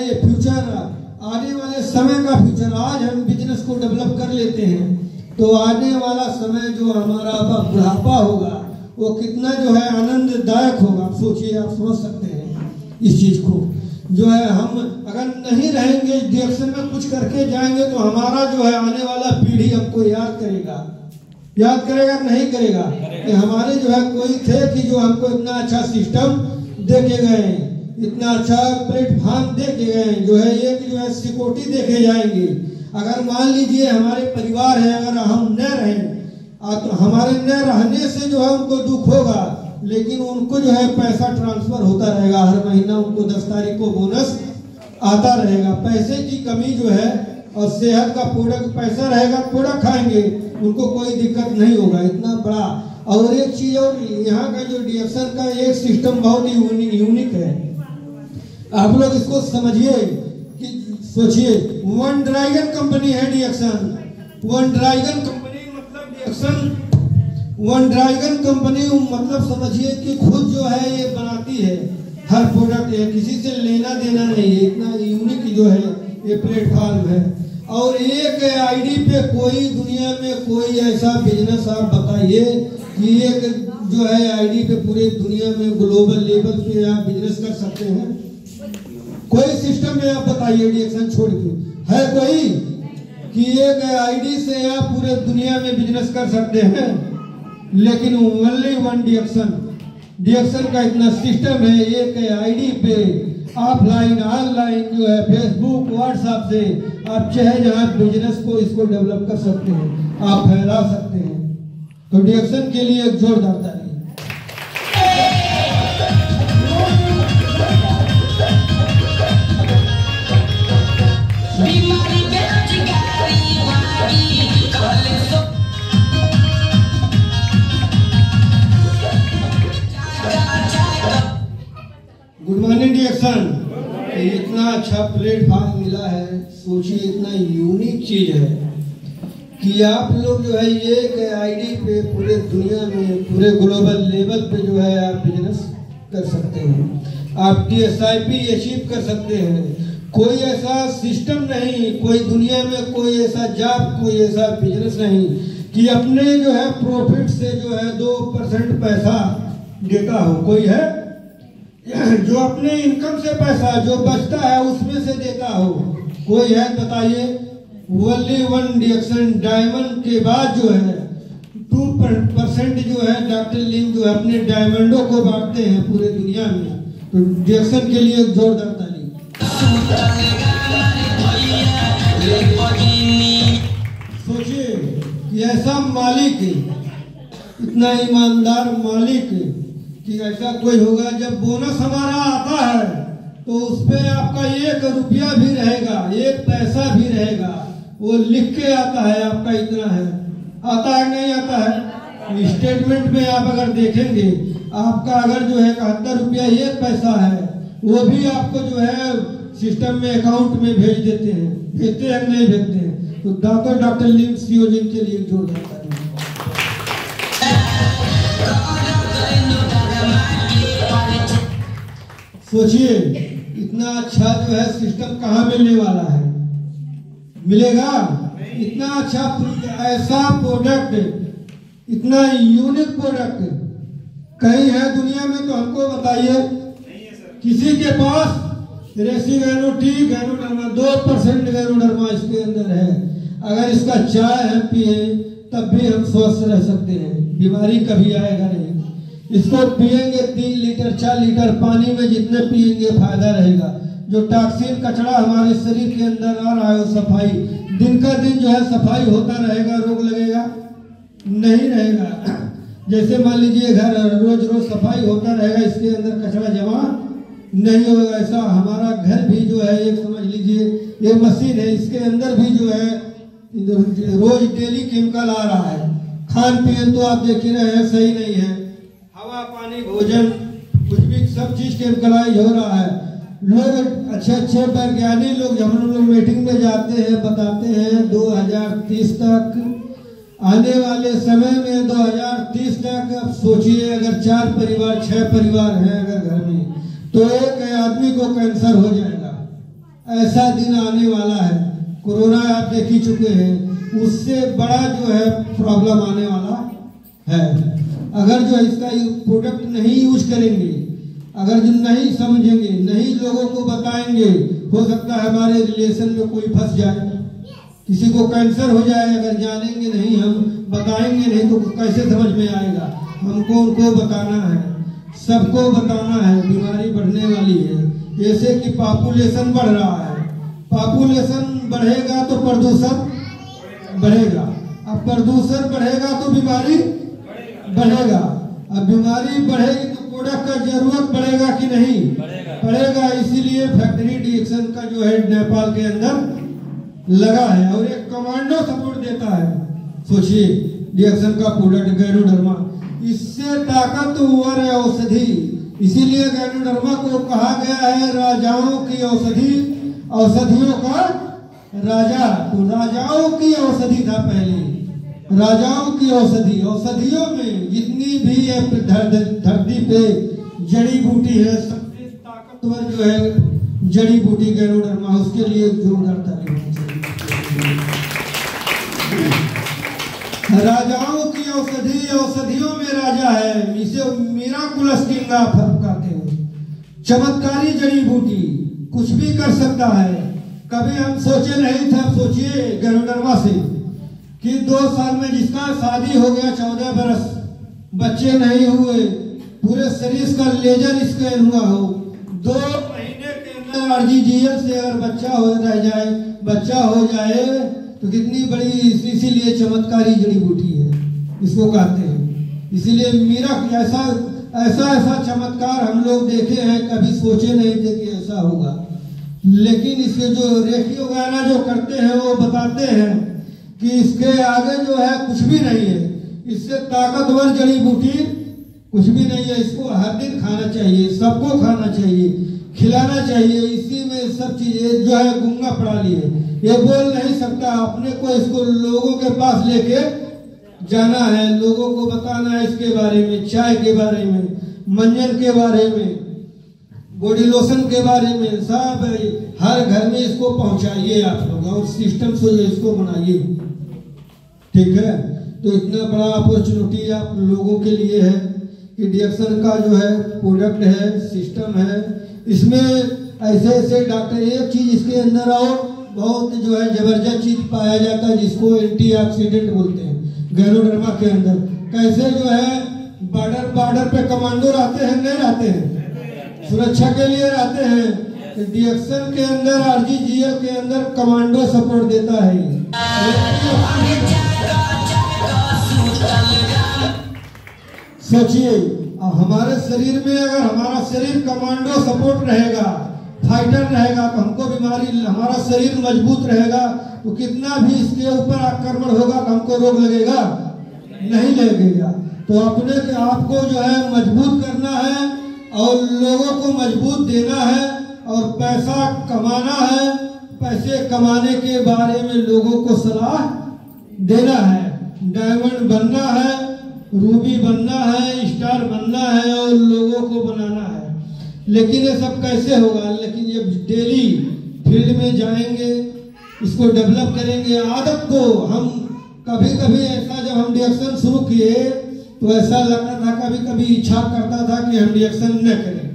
ये फ्यूचर, आने वाले समय का फ्यूचर, आज हम बिजनेस को डेवलप कर लेते हैं तो आने वाला समय जो हमारा बुढ़ापा होगा वो कितना जो है आनंददायक होगा। आप सोचिए, आप समझ सकते हैं इस चीज को। जो है हम अगर नहीं रहेंगे डायरेक्शन में कुछ करके जाएंगे तो हमारा जो है आने वाला पीढ़ी हमको याद करेगा नहीं करेगा कि हमारे जो है कोई थे कि जो हमको इतना अच्छा सिस्टम दे के गए, इतना अच्छा प्लेटफॉर्म दे के गए, जो है एक जो है सिक्योरिटी देखे जाएंगे। अगर मान लीजिए हमारे परिवार है, अगर हम न रहें तो हमारे न रहने से जो है उनको दुख होगा, लेकिन उनको जो है पैसा ट्रांसफर होता रहेगा, हर महीना उनको 10 तारीख को बोनस आता रहेगा। पैसे की कमी जो है और सेहत का प्रोडक्ट, पैसा रहेगा प्रोडक्ट खाएंगे, उनको कोई दिक्कत नहीं होगा। इतना बड़ा। और एक चीज और, यहाँ का जो डीएक्शन का एक सिस्टम बहुत ही यूनिक है। आप लोग इसको समझिए कि सोचिए, वन ड्रैगन कंपनी है डीएक्शन। वन ड्रैगन कंपनी मतलब डीएक्शन, वन ड्रैगन कंपनी मतलब समझिए कि खुद जो है ये बनाती है हर प्रोडक्ट है, किसी से लेना देना नहीं है। इतना यूनिक जो है ये प्लेटफॉर्म है। और एक आईडी पे कोई दुनिया में कोई ऐसा बिजनेस आप बताइए कि एक जो है आईडी पे पूरे दुनिया में ग्लोबल लेवल पे आप बिजनेस कर सकते हैं? कोई सिस्टम में आप बताइए डीएक्शन छोड़ के, है कोई कि एक आईडी से आप पूरे दुनिया में बिजनेस कर सकते हैं? लेकिन ओनली वन डीएक्शन का इतना सिस्टम है, एक आईडी पे ऑफलाइन ऑनलाइन जो है फेसबुक व्हाट्सएप से आप चाहे जहां बिजनेस को इसको डेवलप कर सकते हैं, आप फैला सकते हैं। तो डीएक्शन के लिए एक जोरदार ताली। गुड मॉर्निंग डीएक्शन। इतना अच्छा प्लेटफॉर्म मिला है, सोचिए इतना यूनिक चीज है कि आप लोग जो है एक आईडी पे पूरे दुनिया में पूरे ग्लोबल लेवल पे जो है आप बिजनेस कर सकते हैं, आप DSIP अचीव कर सकते हैं। कोई ऐसा सिस्टम नहीं, कोई दुनिया में कोई ऐसा जॉब, कोई ऐसा बिजनेस नहीं कि अपने जो है प्रॉफिट से जो है 2% पैसा देता हो। कोई है जो अपने इनकम से पैसा जो बचता है उसमें से देता हो? कोई है बताइए? Only one डीएक्शन। डायमंड के बाद जो है 2% जो है डॉक्टर लिम जो है अपने डायमंडों को बांटते हैं पूरे दुनिया में। तो डीएक्शन के लिए जोरदार ताली। सोचिए कि ऐसा मालिक, इतना ईमानदार मालिक कि ऐसा कोई होगा। जब बोनस हमारा आता है तो उस पे आपका 1 रुपया भी रहेगा, 1 पैसा भी रहेगा, वो लिख के आता है आपका इतना है। आता है नहीं आता है? स्टेटमेंट में आप अगर देखेंगे आपका अगर जो है 71 रुपया 1 पैसा है, वो भी आपको जो है सिस्टम में अकाउंट में भेज देते हैं। भेजते हैं नहीं भेजते हैं? तो डॉक्टर लिम सीओजिन के लिए जोरदार ताली। सोचिए इतना अच्छा जो है सिस्टम कहाँ मिलने वाला है? मिलेगा? इतना अच्छा ऐसा प्रोडक्ट, इतना यूनिक प्रोडक्ट कहीं है दुनिया में? तो हमको बताइए। किसी के पास रेसिगैनोडर्मा 2% गैनोडर्मा इसके अंदर है। अगर इसका चाय हम पिए तब भी हम स्वस्थ रह सकते हैं, बीमारी कभी आएगा नहीं। इसको पिएंगे 3 लीटर 4 लीटर पानी में जितने पिएंगे फायदा रहेगा। जो टॉक्सिन कचरा हमारे शरीर के अंदर आ रहा है वो सफाई, दिन का दिन जो है सफाई होता रहेगा, रोग लगेगा नहीं रहेगा। जैसे मान लीजिए घर रोज सफाई होता रहेगा, इसके अंदर कचरा जमा नहीं होगा। ऐसा हमारा घर भी जो है एक समझ लीजिए ये मशीन है, इसके अंदर भी जो है रोज डेली केमिकल आ रहा है। खान पीन तो आप देख ही रहे हैं सही नहीं है, हवा पानी भोजन कुछ भी सब चीज केमिकलाइज हो रहा है। लोग अच्छे वैज्ञानिक लोग जब हम लोग मीटिंग में जाते हैं बताते हैं 2030 तक आने वाले समय में 2030 तक अब सोचिए अगर 4 परिवार 6 परिवार हैं अगर घर में तो एक आदमी को कैंसर हो जाएगा। ऐसा दिन आने वाला है, कोरोना आप देख ही चुके हैं, उससे बड़ा जो है प्रॉब्लम आने वाला है। अगर जो इसका प्रोडक्ट नहीं यूज करेंगे, अगर जो नहीं समझेंगे, नहीं लोगों को बताएंगे, हो सकता है हमारे रिलेशन में कोई फंस जाए, किसी को कैंसर हो जाए। अगर जानेंगे नहीं, हम बताएंगे नहीं तो कैसे समझ में आएगा। हमको उनको बताना है, सबको बताना है। बीमारी बढ़ने वाली है, जैसे कि पॉपुलेशन बढ़ रहा है, पॉपुलेशन बढ़ेगा तो प्रदूषण बढ़ेगा, अब प्रदूषण बढ़ेगा तो बीमारी बढ़ेगा, अब बीमारी बढ़ेगी तो प्रोडक्ट का जरूरत बढ़ेगा कि नहीं बढ़ेगा। इसीलिए फैक्ट्री डिएक्शन का जो है नेपाल के अंदर लगा है और एक कमांडो सपोर्ट देता है। सोचिए डिएक्शन का प्रोडक्ट गैनोडर्मा, इससे ताकतवर है औषधि, इसीलिए गैनोडर्मा को कहा गया है राजाओं की औषधि, औषधियों का राजा। तो राजाओं की औषधि था पहले, राजाओं की औषधि। औषधियों में जितनी भी धरती पे जड़ी बूटी है, सबसे ताकतवर जो है जड़ी बूटी गैनोडर्मा, उसके लिए जोरदार तारीफ होनी चाहिए। राजाओं की औषधि, औषधियों में राजा है, इसे मिराकुलस किंग कहते हैं। चमत्कारी जड़ी बूटी, कुछ भी कर सकता है। कभी हम सोचे नहीं था, सोचिए गैनोडर्मा से कि 2 साल में जिसका शादी हो गया 14 बरस, बच्चे नहीं हुए, पूरे शरीर का लेजर स्कैन हुआ हो, 2 महीने के अंदर आरजीजीएल से अगर बच्चा हो जाए तो कितनी बड़ी, इसीलिए चमत्कारी जड़ी बूटी है इसको कहते हैं। इसीलिए मिराकल, ऐसा चमत्कार हम लोग देखे हैं, कभी सोचे नहीं थे कि ऐसा होगा। लेकिन इसके जो रेखी वगैरह जो करते हैं वो बताते हैं कि इसके आगे जो है कुछ भी नहीं है, इससे ताकतवर जड़ी बूटी कुछ भी नहीं है। इसको हर दिन खाना चाहिए, सबको खाना चाहिए, खिलाना चाहिए। इसी में सब चीजें जो है गूंगा पड़ा लिए, ये बोल नहीं सकता, अपने को इसको लोगों के पास लेके जाना है, लोगों को बताना है इसके बारे में, चाय के बारे में, मंजन के बारे में, बॉडी लोशन के बारे में, सब हर घर में इसको पहुंचाइए आप लोग और सिस्टम से इसको बनाइए, ठीक है। तो इतना बड़ा अपॉर्चुनिटी आप लोगों के लिए है कि डिएक्शन का जो है प्रोडक्ट है, सिस्टम है, इसमें ऐसे डॉक्टर, एक चीज इसके अंदर और बहुत जो है जबरदस्त चीज पाया जाता है जिसको एंटीऑक्सीडेंट बोलते हैं गैनोडर्मा के अंदर। कैसे जो है बॉर्डर पे कमांडो रहते हैं, नहीं रहते हैं, सुरक्षा के लिए रहते हैं। डिएक्शन के अंदर, आरजीजीएल के अंदर कमांडो सपोर्ट देता है। सोचिए हमारे शरीर में अगर हमारा शरीर कमांडो सपोर्ट रहेगा, फाइटर रहेगा, तो हमको बीमारी, हमारा शरीर मजबूत रहेगा तो कितना भी इसके ऊपर आक्रमण होगा तो हमको रोग लगेगा नहीं लगेगा। तो अपने आपको जो है मजबूत करना है और लोगों को मजबूत देना है और पैसा कमाना है। पैसे कमाने के बारे में लोगों को सलाह देना है, डायमंड बनना है, रूबी बनना है, स्टार बनना है और लोगों को बनाना है। लेकिन ये सब कैसे होगा? लेकिन ये डेली फील्ड में जाएंगे, इसको डेवलप करेंगे, आदत को। हम कभी कभी ऐसा, जब हम डिएक्शन शुरू किए तो ऐसा लगता था, कभी कभी इच्छा करता था कि हम डिएक्शन न करें।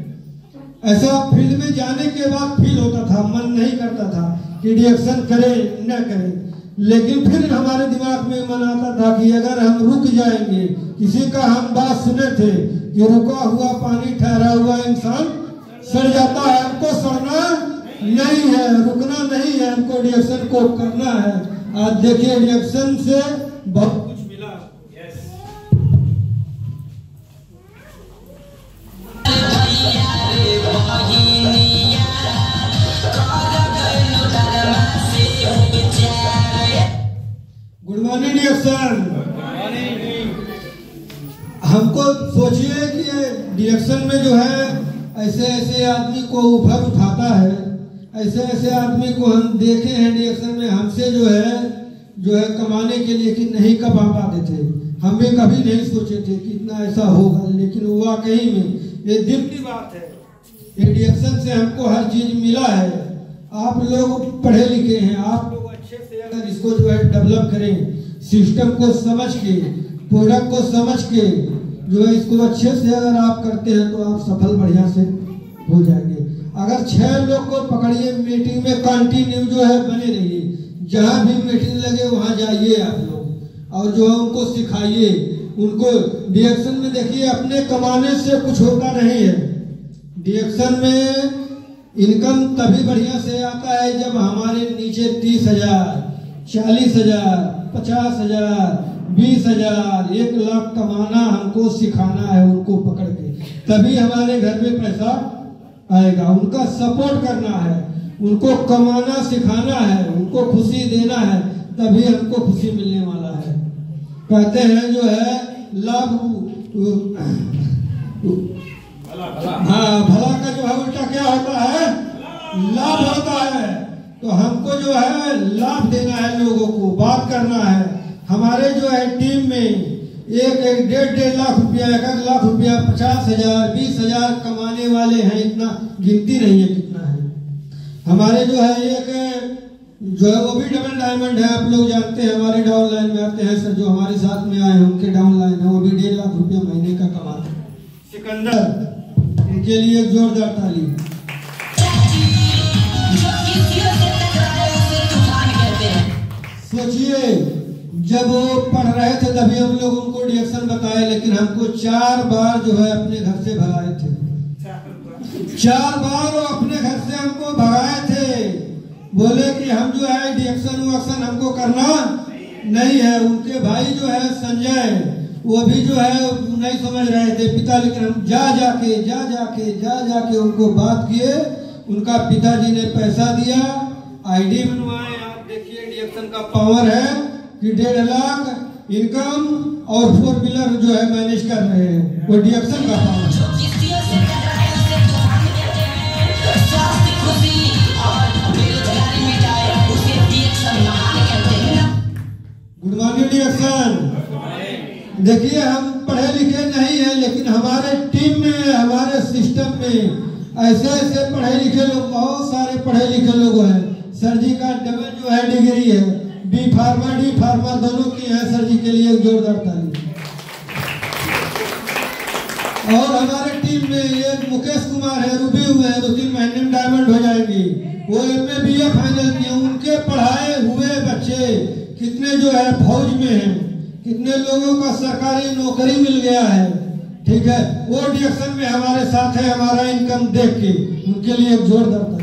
ऐसा फील्ड में जाने के बाद फील होता था, मन नहीं करता था कि डिएक्शन करें न करें। लेकिन फिर हमारे दिमाग में मन आता था कि अगर हम रुक जाएंगे, किसी का हम बात सुने थे कि रुका हुआ पानी, ठहरा हुआ इंसान सड़ जाता है। हमको सड़ना नहीं है, रुकना नहीं है, हमको डिएक्शन को करना है। आज देखिए डिएक्शन से बहुत कुछ मिला। गुड मॉर्निंग डिएक्शन। हमको सोचिए कि डिएक्शन में जो है ऐसे ऐसे आदमी को उभर उठाता है, ऐसे ऐसे आदमी को हम देखे हैं डिएक्शन में, हमसे जो है कमाने के लिए कि नहीं कमा पाते थे। हम भी कभी नहीं सोचे थे कि इतना ऐसा होगा, लेकिन वाकई में ये दिल की बात है। ये डिएक्शन से हमको हर चीज मिला है। आप लोग पढ़े लिखे हैं, आप लोग अच्छे से अगर इसको जो है डेवलप करें, सिस्टम को समझ के, प्रोडक्ट को समझ के जो है इसको अच्छे से अगर आप करते हैं तो आप सफल बढ़िया से हो जाएंगे। अगर 6 लोग को पकड़िए मीटिंग में, कंटिन्यू जो है बने रहिए, जहाँ भी मीटिंग लगे वहाँ जाइए आप लोग और जो है उनको सिखाइए। उनको डिएक्शन में देखिए, अपने कमाने से कुछ होता नहीं है। डिएक्शन में इनकम तभी बढ़िया से आता है जब हमारे नीचे 30,000, 40,000, 50,000, 20,000, 1 लाख कमाना हमको सिखाना है उनको पकड़ के, तभी हमारे घर में पैसा आएगा। उनका सपोर्ट करना है, उनको कमाना सिखाना है, उनको खुशी देना है, तभी हमको खुशी मिलने वाला है। कहते हैं जो है लाभ, हाँ भला का जो है उल्टा क्या होता है, लाभ होता है। तो हमको जो है लाभ देना है, लोगों को बात करना है। हमारे जो है टीम में 1-1.5 लाख रुपया, 1 लाख रुपया, 50,000, 20,000 कमाने वाले हैं, इतना गिनती नहीं है कितना है। हमारे जो है एक जो है वो भी डबल डायमंड है, आप लोग जानते हैं, हमारे डाउन लाइन में आते हैं सर, जो हमारे साथ में आए हैं उनके डाउन लाइन है, वो भी 1.5 लाख रुपया महीने का कमाते हैं। सिकंदर, इनके लिए एक जोरदार ताली। सोचिए जब वो पढ़ रहे थे तभी हम लोग उनको डिएक्शन बताए, लेकिन हमको 4 बार जो है अपने घर से भगाए थे। 4 बार वो अपने घर से हमको भगाए थे, बोले कि हम जो है डिएक्शन वक्शन हमको करना नहीं है। उनके भाई जो है संजय, वो भी जो है नहीं समझ रहे थे पिता, लेकिन हम जा जाके उनको बात किए। उनका पिताजी ने पैसा दिया, आईडी बनवाए। आप देखिए डिएक्शन का पावर है कि 1.5 लाख इनकम और 4 व्हीलर जो है मैनेज कर रहे हैं, वो डिएक्शन का पावर है। गुड मॉर्निंग डिएक्शन। देखिए हम पढ़े लिखे नहीं हैं, लेकिन हमारे टीम में, हमारे सिस्टम में ऐसे पढ़े लिखे लोग, बहुत सारे पढ़े लिखे लोग हैं। सर जी का डबल जो है डिग्री है, बी फार्मा डी फार्मा दोनों की है। सर जी के लिए एक जोरदार ताली। और हमारे टीम में एक मुकेश कुमार है, रुबी हुए हैं, 2-3 महीने में डायमंड हो जाएंगे। वो MA BA फाइनल किए। उनके पढ़ाए हुए बच्चे कितने जो है फौज में हैं, कितने लोगों का सरकारी नौकरी मिल गया है। ठीक है, वो डिएक्शन में हमारे साथ है, हमारा इनकम देख के। उनके लिए एक जोरदार ताली।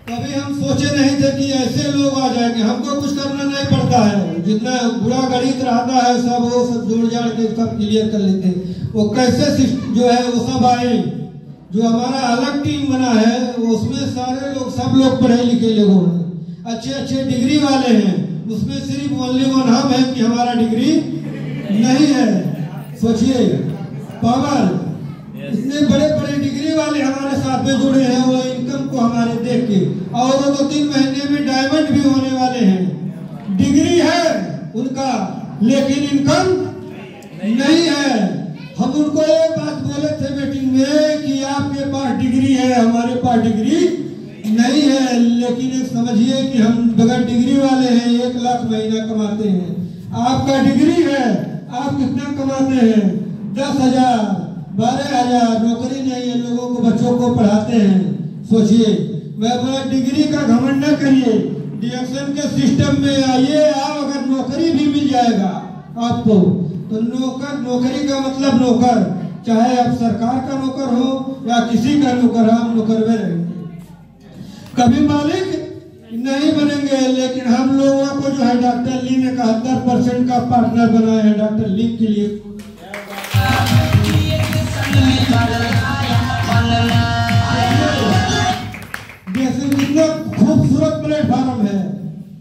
कभी हम सोचे नहीं थे कि ऐसे लोग आ जाएंगे। हमको कुछ करना नहीं पड़ता है, जितना बुरा गणित रहता है सब वो सब जोड़ जाड़ के सब क्लियर कर लेते हैं। वो कैसे जो है वो सब आए। जो हमारा अलग टीम बना है उसमें सारे लोग, सब लोग पढ़े लिखे लोग हैं, अच्छे डिग्री वाले हैं। उसमें सिर्फ ओनली 1 हम है कि हमारा डिग्री नहीं है। सोचिए पावर, इतने बड़े डिग्री वाले हमारे साथ में जुड़े हैं, वो इनकम को हमारे देख के। और वो 2-3 महीने में डायमंड भी होने वाले हैं। डिग्री है उनका, लेकिन इनकम नहीं है। हम उनको एक बात बोले थे मीटिंग में कि आपके पास डिग्री है, हमारे पास डिग्री नहीं है। लेकिन एक समझिए कि हम बगैर डिग्री वाले हैं, 1 लाख महीना कमाते हैं। आपका डिग्री है, आप कितना कमाते हैं? 10,000, 12,000। नौकरी नहीं है, लोगों को, बच्चों को पढ़ाते हैं। सोचिए, मैं बोला डिग्री का घमंड न करिए, डिएक्शन के सिस्टम में आइए। आप अगर नौकरी भी मिल जाएगा आपको, तो नौकरी का मतलब नौकर, चाहे आप सरकार का नौकर हो या किसी का नौकर, हम नौकर में रहेंगे, कभी मालिक नहीं बनेंगे। लेकिन हम लोगों को जो है डॉक्टर ली ने 71% का पार्टनर बनाया है। डॉक्टर ली के लिए कितना खूबसूरत प्लेटफॉर्म है।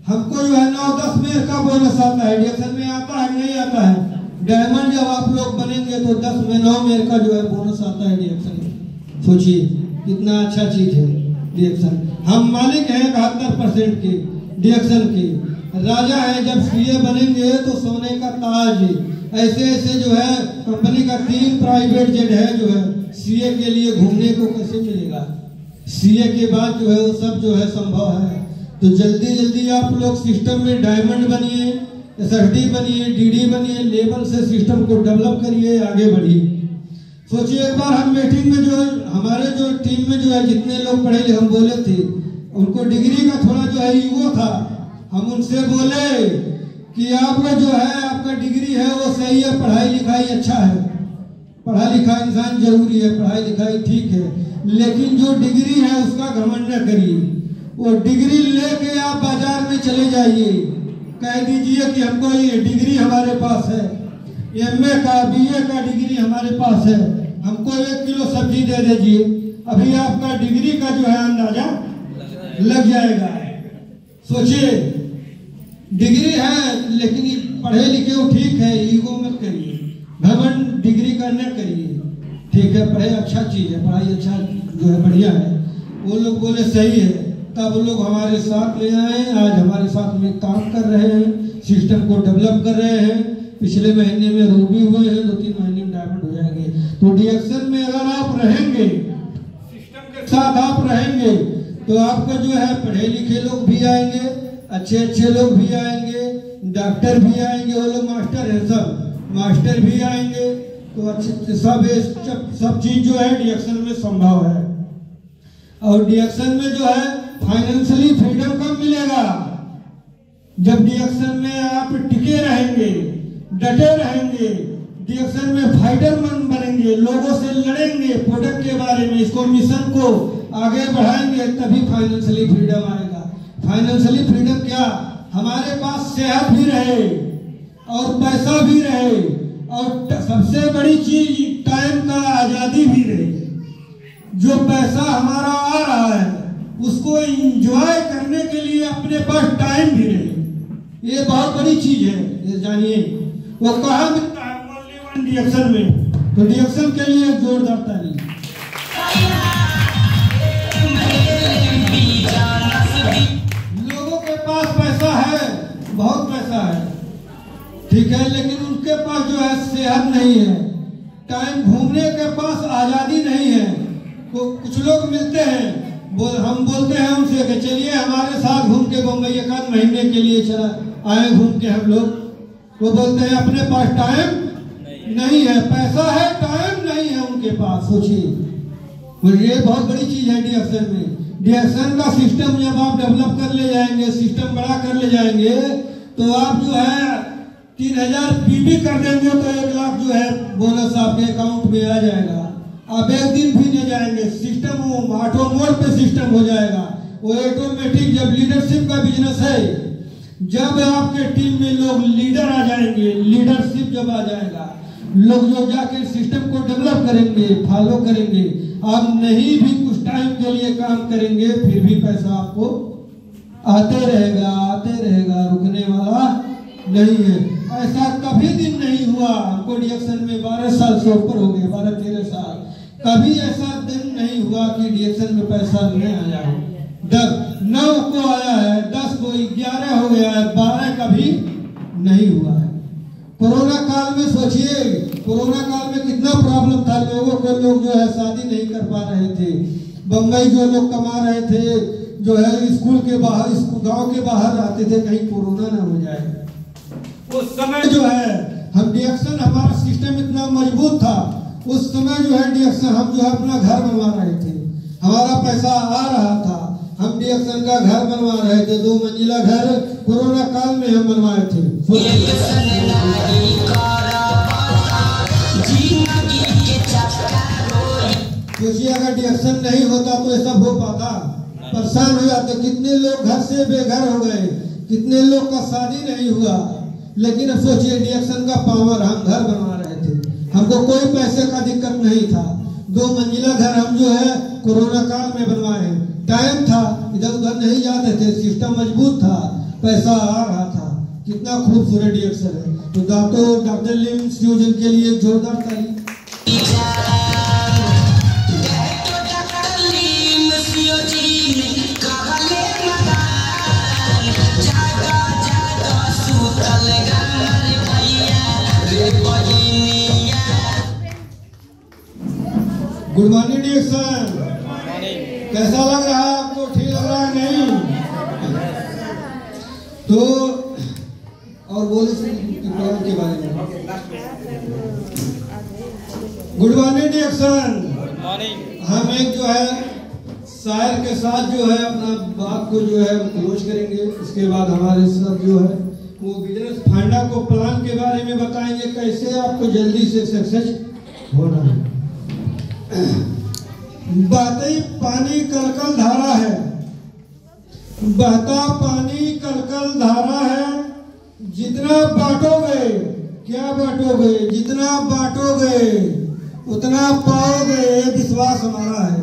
हमको जो है 9-10 मेयर का बोनस आता है। डिएक्शन में आता है नहीं आता है? डायमंड जब आप लोग बनेंगे तो 10 में 9 मेयर का जो है बोनस आता है डिएक्शन में। सोचिए कितना अच्छा चीज है डिएक्शन। हम मालिक हैं 71% के डिएक्शन के, राजा हैं। जब CA बनेंगे तो सोने का ताज ऐसे ऐसे जो है कंपनी का 3 प्राइवेट जेट है जो है सीए के लिए घूमने को कैसे मिलेगा। सीए के बाद जो है वो सब जो है संभव है। तो जल्दी जल्दी आप लोग सिस्टम में डायमंड बनिए, एसएसडी बनिए, डीडी बनिए, लेवल से सिस्टम को डेवलप करिए, आगे बढ़िए। सोचिए एक बार हम मीटिंग में जो हमारे जो टीम में जो है जितने लोग पढ़े लिखे हम बोले थे, उनको डिग्री का थोड़ा जो है ईगो था। हम उनसे बोले कि आपका जो है आपका डिग्री है वो सही है, पढ़ाई लिखाई अच्छा है, पढ़ा लिखा इंसान जरूरी है, पढ़ाई लिखाई ठीक है, लेकिन जो डिग्री है उसका घमंड न करिए। वो डिग्री लेके आप बाजार में चले जाइए, कह दीजिए कि हमको ये डिग्री हमारे पास है, एमए का बीए का डिग्री हमारे पास है, हमको 1 किलो सब्जी दे दीजिए, अभी आपका डिग्री का जो है अंदाजा लग जाएगा। सोचिए डिग्री है लेकिन पढ़े लिखे हो ठीक है, ईगो मत करिए, घमंड डिग्री का न करिए। ठीक है पढ़े अच्छा चीज है, पढ़ाई अच्छा जो है बढ़िया है। वो लोग बोले सही है, तब लोग हमारे साथ ले आए, आज हमारे साथ में काम कर रहे हैं, सिस्टम को डेवलप कर रहे हैं। पिछले महीने में रूबी हुए हैं, 2-3 महीने में डायमंड हो जाएंगे। तो डीएक्शन में अगर आप रहेंगे, सिस्टम के साथ आप रहेंगे, तो आपका जो है पढ़े लिखे लोग भी आएंगे, अच्छे अच्छे लोग भी आएंगे, डॉक्टर भी आएंगे, वो लोग मास्टर है, सब मास्टर भी आएंगे। तो अच्छे सब चीज जो है डीएक्शन में संभव है। और डीएक्शन में जो है फाइनेंशियली फ्रीडम कब मिलेगा? जब डीएक्शन में आप टिके रहेंगे, डटे रहेंगे, डीएक्शन में फाइटर बनेंगे, लोगों से लड़ेंगे प्रोडक्ट के बारे में, इसको मिशन को आगे बढ़ाएंगे, तभी फाइनेंशियली फ्रीडम आएगा। फाइनेंशियली फ्रीडम क्या? हमारे पास सेहत भी रहे और पैसा भी रहे, और सबसे बड़ी चीज टाइम का आजादी भी रहे। जो पैसा हमारा आ रहा है उसको एंजॉय करने के लिए अपने पास टाइम भी रहे, ये बहुत बड़ी चीज है, ये जानिए। वो कहाँ मिलता है? ओनली वन डीएक्शन में। तो डीएक्शन के लिए जोरदार ताली। लोगों के पास पैसा है, बहुत पैसा है, ठीक है, लेकिन उनके पास जो है सेहत नहीं है, टाइम घूमने के पास आजादी नहीं है। तो कुछ लोग मिलते हैं, हम बोलते हैं उनसे कि चलिए हमारे साथ घूम के बम्बई 1 महीने के लिए चला आए घूम के हम लोग। वो बोलते हैं अपने पास टाइम नहीं है, पैसा है, टाइम नहीं है उनके पास। सोचिए ये बहुत बड़ी चीज है डीएक्शन में। डीएक्शन का सिस्टम जब आप डेवलप कर ले जाएंगे, सिस्टम बड़ा कर ले जाएंगे, तो आप जो है 3000 पीबी कर देंगे तो 1 लाख जो है बोनस आपके अकाउंट में आ जाएगा। आप एक दिन भी नहीं जाएंगे, सिस्टम ऑटो मोड पे सिस्टम हो जाएगा, वो ऑटोमेटिक। जब लीडरशिप का बिजनेस है, जब आपके टीम में लोग लीडर आ जाएंगे, लीडरशिप जब आ जाएगा, लोग जो जाके सिस्टम को डेवलप करेंगे, फॉलो करेंगे, आप नहीं भी कुछ टाइम के लिए काम करेंगे फिर भी पैसा आपको आते रहेगा, रुकने वाला नहीं है। ऐसा कभी दिन नहीं हुआ, हमको डीएक्शन में 12 साल से ऊपर हो गए, 12-13 साल, कभी ऐसा दिन नहीं हुआ कि डीएक्शन में पैसा नहीं आया हो। 9 को आया है, 10 को 11 हो गया है, 12 कभी नहीं हुआ है। कोरोना काल में सोचिए, कोरोना काल में कितना प्रॉब्लम था लोगों को, लोग जो है शादी नहीं कर पा रहे थे, बम्बई जो लोग कमा रहे थे, जो है स्कूल के बाहर, गांव के बाहर रहते थे कहीं कोरोना ना हो जाए। उस समय जो है हम डीएक्शन, हमारा सिस्टम इतना मजबूत था, उस समय जो है डीएक्शन हम जो है अपना घर बनवा रहे थे, हमारा पैसा आ रहा था, हम डीएक्शन का घर बनवा रहे थे, 2 मंजिला घर कोरोना काल में हम बनवाए थे। सोचिए अगर डीएक्शन नहीं होता तो ये सब हो पाता? परेशान हो जाते, कितने लोग घर से बेघर हो गए, कितने लोग का शादी नहीं हुआ। लेकिन अब सोचिए डीएक्शन का पावर, हम घर बनवा रहे थे, हमको कोई पैसे का दिक्कत नहीं था, 2 मंजिला घर हम जो है कोरोना काल में बनवाए। टाइम था, इधर उधर नहीं जाते थे, सिस्टम मजबूत था, पैसा आ रहा था। कितना खूबसूरत डीएक्शन है। तो डॉक्टर लिम फ्यूजन के लिए जोरदार ताली। जागा जागा सुतल गमर भैया रे गुड मॉर्निंग डिएक्शन। कैसा लग रहा है आपको? ठीक लग रहा है? नहीं तो और बोले के बारे में। गुड मॉर्निंग डिएक्शन। हम एक जो है शायर के साथ जो है अपना बात को जो है क्लोज करेंगे। इसके बाद हमारे साथ जो है वो बिजनेस फाइंडा को प्लान के बारे में बताएंगे, कैसे आपको जल्दी से सक्सेस होना है। बहते पानी कलकल धारा है, बहता पानी कलकल धारा है। जितना बांटोगे, क्या बांटोगे? जितना बांटोगे उतना पाओगे, विश्वास हमारा है।